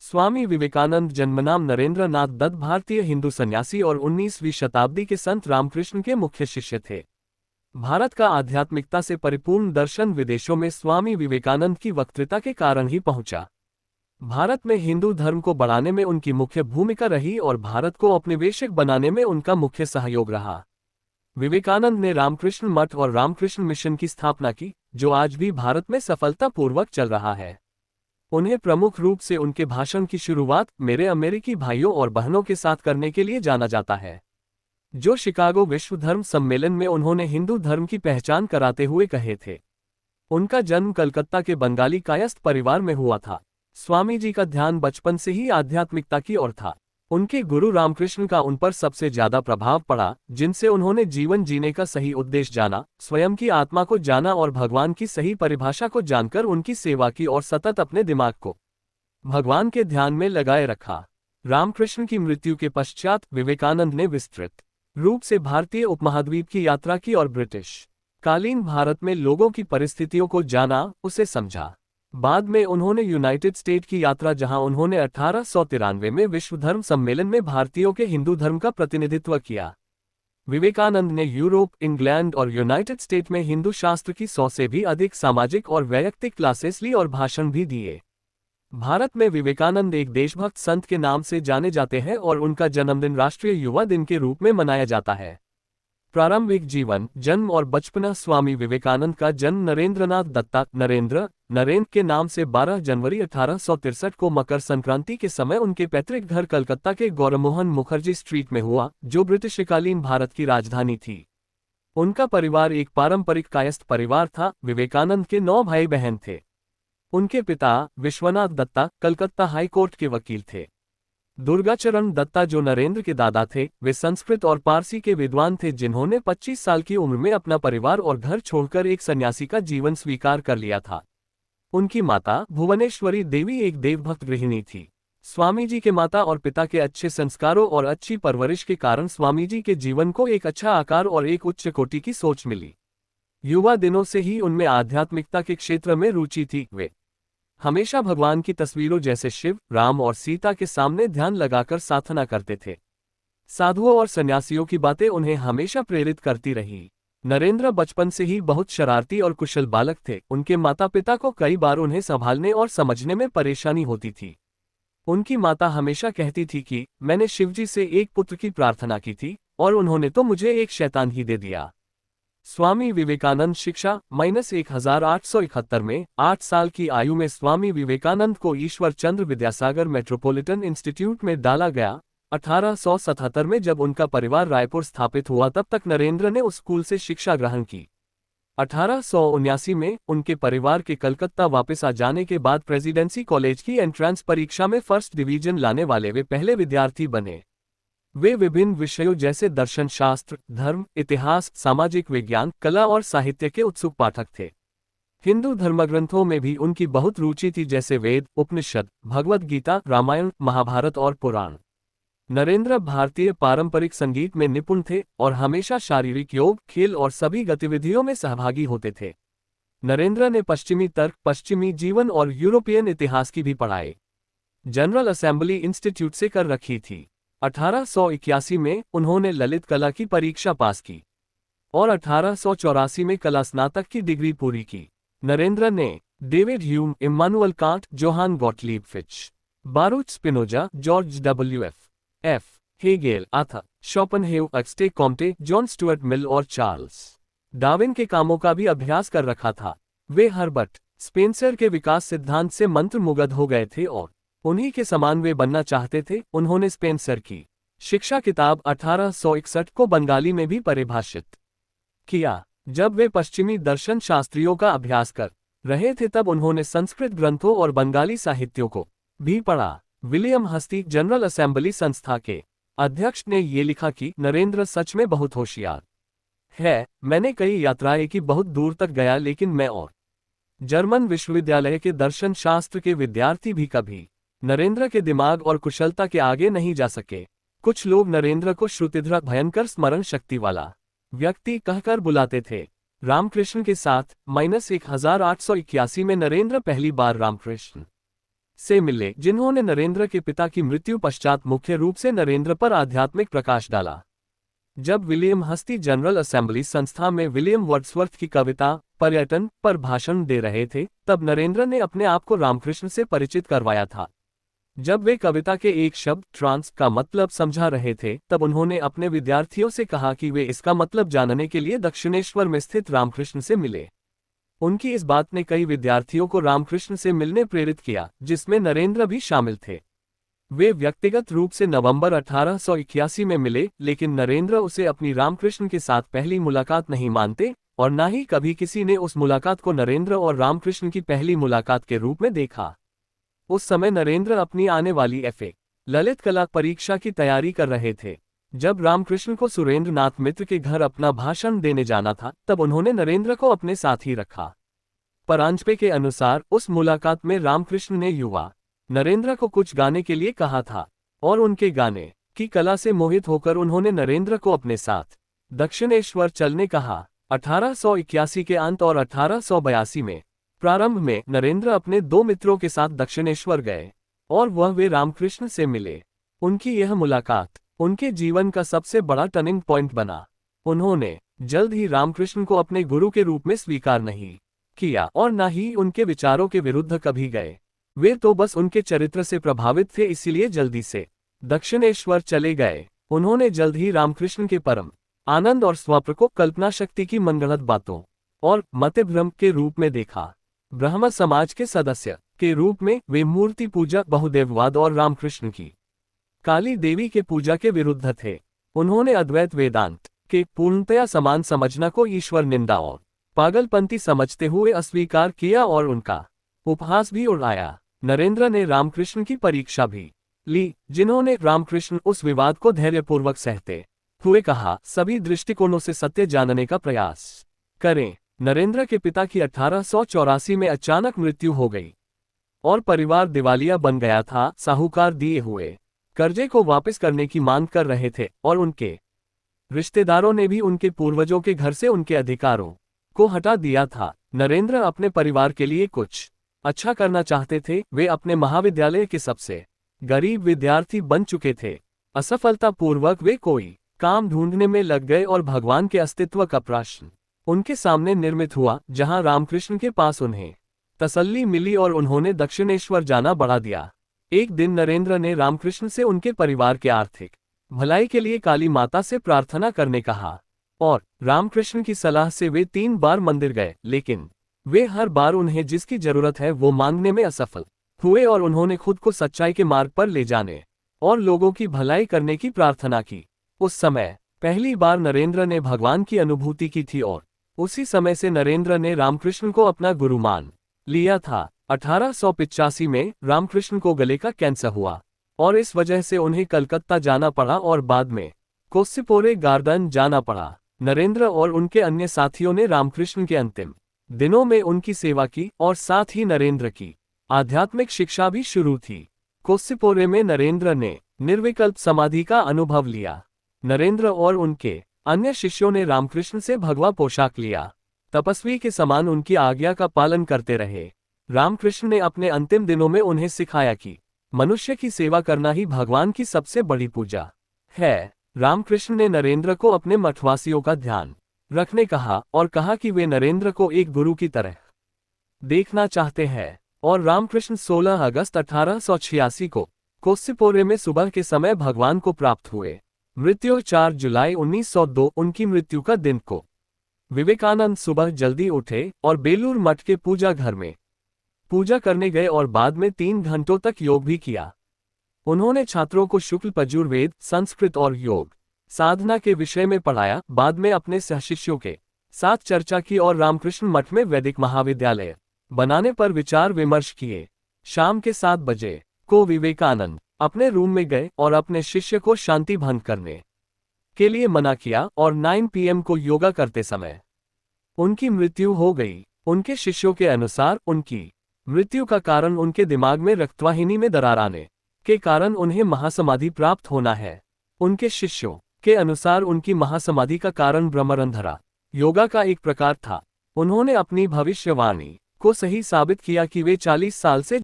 स्वामी विवेकानंद जन्मनाम नरेंद्र नाथ दत्त भारतीय हिंदू सन्यासी और 19वीं शताब्दी के संत रामकृष्ण के मुख्य शिष्य थे। भारत का आध्यात्मिकता से परिपूर्ण दर्शन विदेशों में स्वामी विवेकानंद की वक्तृता के कारण ही पहुंचा। भारत में हिंदू धर्म को बढ़ाने में उनकी मुख्य भूमिका रही और भारत को औपनिवेशिक बनाने में उनका मुख्य सहयोग रहा। विवेकानंद ने रामकृष्ण मठ और रामकृष्ण मिशन की स्थापना की, जो आज भी भारत में सफलतापूर्वक चल रहा है। उन्हें प्रमुख रूप से उनके भाषण की शुरुआत मेरे अमेरिकी भाइयों और बहनों के साथ करने के लिए जाना जाता है, जो शिकागो विश्व धर्म सम्मेलन में उन्होंने हिंदू धर्म की पहचान कराते हुए कहे थे। उनका जन्म कलकत्ता के बंगाली कायस्थ परिवार में हुआ था। स्वामी जी का ध्यान बचपन से ही आध्यात्मिकता की ओर था। उनके गुरु रामकृष्ण का उन पर सबसे ज्यादा प्रभाव पड़ा, जिनसे उन्होंने जीवन जीने का सही उद्देश्य जाना, स्वयं की आत्मा को जाना और भगवान की सही परिभाषा को जानकर उनकी सेवा की और सतत अपने दिमाग को भगवान के ध्यान में लगाए रखा। रामकृष्ण की मृत्यु के पश्चात विवेकानंद ने विस्तृत रूप से भारतीय उपमहाद्वीप की यात्रा की और ब्रिटिश कालीन भारत में लोगों की परिस्थितियों को जाना, उसे समझा। बाद में उन्होंने यूनाइटेड स्टेट की यात्रा, जहां उन्होंने 1893 में विश्व धर्म सम्मेलन में भारतीयों के हिंदू धर्म का प्रतिनिधित्व किया। विवेकानंद ने यूरोप, इंग्लैंड और यूनाइटेड स्टेट में हिंदू शास्त्र की 100 से भी अधिक सामाजिक और वैयक्तिक क्लासेस ली और भाषण भी दिए। भारत में विवेकानंद एक देशभक्त संत के नाम से जाने जाते हैं और उनका जन्मदिन राष्ट्रीय युवा दिन के रूप में मनाया जाता है। प्रारंभिक जीवन, जन्म और बचपना। स्वामी विवेकानंद का जन्म नरेंद्रनाथ दत्ता नरेंद्र के नाम से 12 जनवरी 1863 को मकर संक्रांति के समय उनके पैतृक घर कलकत्ता के गौरमोहन मुखर्जी स्ट्रीट में हुआ, जो ब्रिटिशकालीन भारत की राजधानी थी। उनका परिवार एक पारंपरिक कायस्थ परिवार था। विवेकानंद के 9 भाई बहन थे। उनके पिता विश्वनाथ दत्ता कलकत्ता हाई कोर्ट के वकील थे। दुर्गाचरण दत्ता, जो नरेंद्र के दादा थे, वे संस्कृत और पारसी के विद्वान थे, जिन्होंने 25 साल की उम्र में अपना परिवार और घर छोड़कर एक सन्यासी का जीवन स्वीकार कर लिया था। उनकी माता भुवनेश्वरी देवी एक देवभक्त गृहिणी थी। स्वामी जी के माता और पिता के अच्छे संस्कारों और अच्छी परवरिश के कारण स्वामी जी के जीवन को एक अच्छा आकार और एक उच्च कोटि की सोच मिली। युवा दिनों से ही उनमें आध्यात्मिकता के क्षेत्र में रुचि थी। वे हमेशा भगवान की तस्वीरों जैसे शिव, राम और सीता के सामने ध्यान लगाकर साधना करते थे। साधुओं और सन्यासियों की बातें उन्हें हमेशा प्रेरित करती रही। नरेंद्र बचपन से ही बहुत शरारती और कुशल बालक थे। उनके माता पिता को कई बार उन्हें संभालने और समझने में परेशानी होती थी। उनकी माता हमेशा कहती थी कि मैंने शिवजी से एक पुत्र की प्रार्थना की थी और उन्होंने तो मुझे एक शैतान ही दे दिया। स्वामी विवेकानंद शिक्षा -1871 में 8 साल की आयु में स्वामी विवेकानंद को ईश्वर चंद्र विद्यासागर मेट्रोपॉलिटन इंस्टीट्यूट में डाला गया। 1877 में जब उनका परिवार रायपुर स्थापित हुआ, तब तक नरेंद्र ने उस स्कूल से शिक्षा ग्रहण की। 1879 में उनके परिवार के कलकत्ता वापस आ जाने के बाद प्रेसिडेंसी कॉलेज की एंट्रेंस परीक्षा में फर्स्ट डिवीजन लाने वाले वे पहले विद्यार्थी बने। वे विभिन्न विषयों जैसे दर्शन शास्त्र, धर्म, इतिहास, सामाजिक विज्ञान, कला और साहित्य के उत्सुक पाठक थे। हिंदू धर्मग्रंथों में भी उनकी बहुत रुचि थी, जैसे वेद, उपनिषद, भगवद गीता, रामायण, महाभारत और पुराण। नरेंद्र भारतीय पारंपरिक संगीत में निपुण थे और हमेशा शारीरिक योग, खेल और सभी गतिविधियों में सहभागी होते थे। नरेंद्र ने पश्चिमी तर्क, पश्चिमी जीवन और यूरोपियन इतिहास की भी पढ़ाई जनरल असेंबली इंस्टीट्यूट से कर रखी थी। 1881 में उन्होंने ललित कला की परीक्षा पास की और 1884 में कला स्नातक की डिग्री पूरी की। नरेंद्र ने David Hume, Immanuel Kant, Johann Gottlieb Fichte, Baruch Spinoza, George W.F. Hegel, Arthur Schopenhauer, Auguste Comte, John Stuart Mill और चार्ल्स डार्विन के कामों का भी अभ्यास कर रखा था। वे हर्बर्ट स्पेंसर के विकास सिद्धांत से मंत्रमुग्ध हो गए थे और उन्हीं के समान वे बनना चाहते थे। उन्होंने स्पेंसर की शिक्षा किताब 1861 को बंगाली में भी परिभाषित किया। जब वे पश्चिमी दर्शन शास्त्रियों का अभ्यास कर रहे थे, तब उन्होंने संस्कृत ग्रंथों और बंगाली साहित्यों को भी पढ़ा। विलियम हस्ती, जनरल असेंबली संस्था के अध्यक्ष, ने ये लिखा कि नरेंद्र सच में बहुत होशियार है। मैंने कई यात्राएं की, बहुत दूर तक गया, लेकिन मैं और जर्मन विश्वविद्यालय के दर्शन शास्त्र के विद्यार्थी भी कभी नरेंद्र के दिमाग और कुशलता के आगे नहीं जा सके। कुछ लोग नरेंद्र को श्रुतिधर, भयंकर स्मरण शक्ति वाला व्यक्ति कहकर बुलाते थे। रामकृष्ण के साथ -1881 में नरेंद्र पहली बार रामकृष्ण से मिले, जिन्होंने नरेंद्र के पिता की मृत्यु पश्चात मुख्य रूप से नरेंद्र पर आध्यात्मिक प्रकाश डाला। जब विलियम हस्ती जनरल असेंबली संस्था में विलियम वर्ड्सवर्थ की कविता पर्यटन पर भाषण दे रहे थे, तब नरेंद्र ने अपने आप को रामकृष्ण से परिचित करवाया था। जब वे कविता के एक शब्द ट्रांस का मतलब समझा रहे थे, तब उन्होंने अपने विद्यार्थियों से कहा कि वे इसका मतलब जानने के लिए दक्षिणेश्वर में स्थित रामकृष्ण से मिले। उनकी इस बात ने कई विद्यार्थियों को रामकृष्ण से मिलने प्रेरित किया, जिसमें नरेंद्र भी शामिल थे। वे व्यक्तिगत रूप से नवंबर 1881 में मिले, लेकिन नरेंद्र उसे अपनी रामकृष्ण के साथ पहली मुलाकात नहीं मानते और न ही कभी किसी ने उस मुलाकात को नरेंद्र और रामकृष्ण की पहली मुलाकात के रूप में देखा। उस समय नरेंद्र अपनी आने वाली एफए ललित कला परीक्षा की तैयारी कर रहे थे। जब रामकृष्ण को सुरेंद्र नाथ मित्र के घर अपना भाषण देने जाना था, तब उन्होंने नरेंद्र को अपने साथ ही रखा। परांजपे के अनुसार उस मुलाकात में रामकृष्ण ने युवा नरेंद्र को कुछ गाने के लिए कहा था और उनके गाने की कला से मोहित होकर उन्होंने नरेंद्र को अपने साथ दक्षिणेश्वर चलने कहा। 1881 के अंत और 1882 में प्रारंभ में नरेंद्र अपने दो मित्रों के साथ दक्षिणेश्वर गए और वे रामकृष्ण से मिले। उनकी यह मुलाकात उनके जीवन का सबसे बड़ा टर्निंग पॉइंट बना। उन्होंने जल्द ही रामकृष्ण को अपने गुरु के रूप में स्वीकार नहीं किया और न ही उनके विचारों के विरुद्ध कभी गए। वे तो बस उनके चरित्र से प्रभावित थे, इसीलिए जल्दी से दक्षिणेश्वर चले गए। उन्होंने जल्द ही रामकृष्ण के परम आनंद और स्वप्न को कल्पना शक्ति की मनगढ़ंत बातों और मतभ्रम के रूप में देखा। ब्रह्म समाज के सदस्य के रूप में वे मूर्ति पूजा, बहुदेववाद और रामकृष्ण की काली देवी के पूजा के विरुद्ध थे। उन्होंने अद्वैत वेदांत के पूर्णतया समान समझना को ईश्वर निंदा और पागलपंती समझते हुए अस्वीकार किया और उनका उपहास भी उड़ाया। नरेंद्र ने रामकृष्ण की परीक्षा भी ली, जिन्होंने रामकृष्ण उस विवाद को धैर्यपूर्वक सहते हुए कहा, सभी दृष्टिकोणों से सत्य जानने का प्रयास करें। नरेंद्र के पिता की 1884 में अचानक मृत्यु हो गई और परिवार दिवालिया बन गया था। साहूकार दिए हुए कर्जे को वापस करने की मांग कर रहे थे और उनके रिश्तेदारों ने भी उनके पूर्वजों के घर से उनके अधिकारों को हटा दिया था। नरेंद्र अपने परिवार के लिए कुछ अच्छा करना चाहते थे। वे अपने महाविद्यालय के सबसे गरीब विद्यार्थी बन चुके थे। असफलतापूर्वक वे कोई काम ढूंढने में लग गए और भगवान के अस्तित्व का प्रश्न उनके सामने निर्मित हुआ, जहां रामकृष्ण के पास उन्हें तसल्ली मिली और उन्होंने दक्षिणेश्वर जाना बढ़ा दिया। एक दिन नरेंद्र ने रामकृष्ण से उनके परिवार के आर्थिक भलाई के लिए काली माता से प्रार्थना करने कहा और रामकृष्ण की सलाह से वे 3 बार मंदिर गए, लेकिन वे हर बार उन्हें जिसकी जरूरत है वो मांगने में असफल हुए और उन्होंने खुद को सच्चाई के मार्ग पर ले जाने और लोगों की भलाई करने की प्रार्थना की। उस समय पहली बार नरेंद्र ने भगवान की अनुभूति की थी और उसी समय से नरेंद्र ने रामकृष्ण को अपना गुरु मान लिया था। 1885 में रामकृष्ण को गले का कैंसर हुआ और इस वजह से उन्हें कलकत्ता जाना पड़ा और बाद में कोसिपोरे गार्डन जाना पड़ा। नरेंद्र और उनके अन्य साथियों ने रामकृष्ण के अंतिम दिनों में उनकी सेवा की और साथ ही नरेंद्र की आध्यात्मिक शिक्षा भी शुरू थी। कोसिपोरे में नरेंद्र ने निर्विकल्प समाधि का अनुभव लिया। नरेंद्र और उनके अन्य शिष्यों ने रामकृष्ण से भगवा पोशाक लिया, तपस्वी के समान उनकी आज्ञा का पालन करते रहे। रामकृष्ण ने अपने अंतिम दिनों में उन्हें सिखाया कि मनुष्य की सेवा करना ही भगवान की सबसे बड़ी पूजा है। रामकृष्ण ने नरेंद्र को अपने मठवासियों का ध्यान रखने कहा और कहा कि वे नरेंद्र को एक गुरु की तरह देखना चाहते हैं और रामकृष्ण 16 अगस्त 1886 को कोसिपोरे में सुबह के समय भगवान को प्राप्त हुए। मृत्यु 4 जुलाई 1902 उनकी मृत्यु का दिन को विवेकानंद सुबह जल्दी उठे और बेलूर मठ के पूजा घर में पूजा करने गए और बाद में 3 घंटों तक योग भी किया। उन्होंने छात्रों को शुक्ल यजुर्वेद, संस्कृत और योग साधना के विषय में पढ़ाया। बाद में अपने सहशिष्यों के साथ चर्चा की और रामकृष्ण मठ में वैदिक महाविद्यालय बनाने पर विचार विमर्श किए। शाम के 7 बजे को विवेकानंद अपने रूम में गए और अपने शिष्य को शांति भंग करने के लिए मना किया और 9 PM को योगा करते समय उनकी मृत्यु हो गई। उनके शिष्यों के अनुसार उनकी मृत्यु का कारण उनके दिमाग में रक्तवाहिनी में दरार आने के कारण उन्हें महासमाधि प्राप्त होना है। उनके शिष्यों के अनुसार उनकी महासमाधि का कारण ब्रह्मरंध्रा योगा का एक प्रकार था। उन्होंने अपनी भविष्यवाणी को सही साबित किया कि वे 40 साल से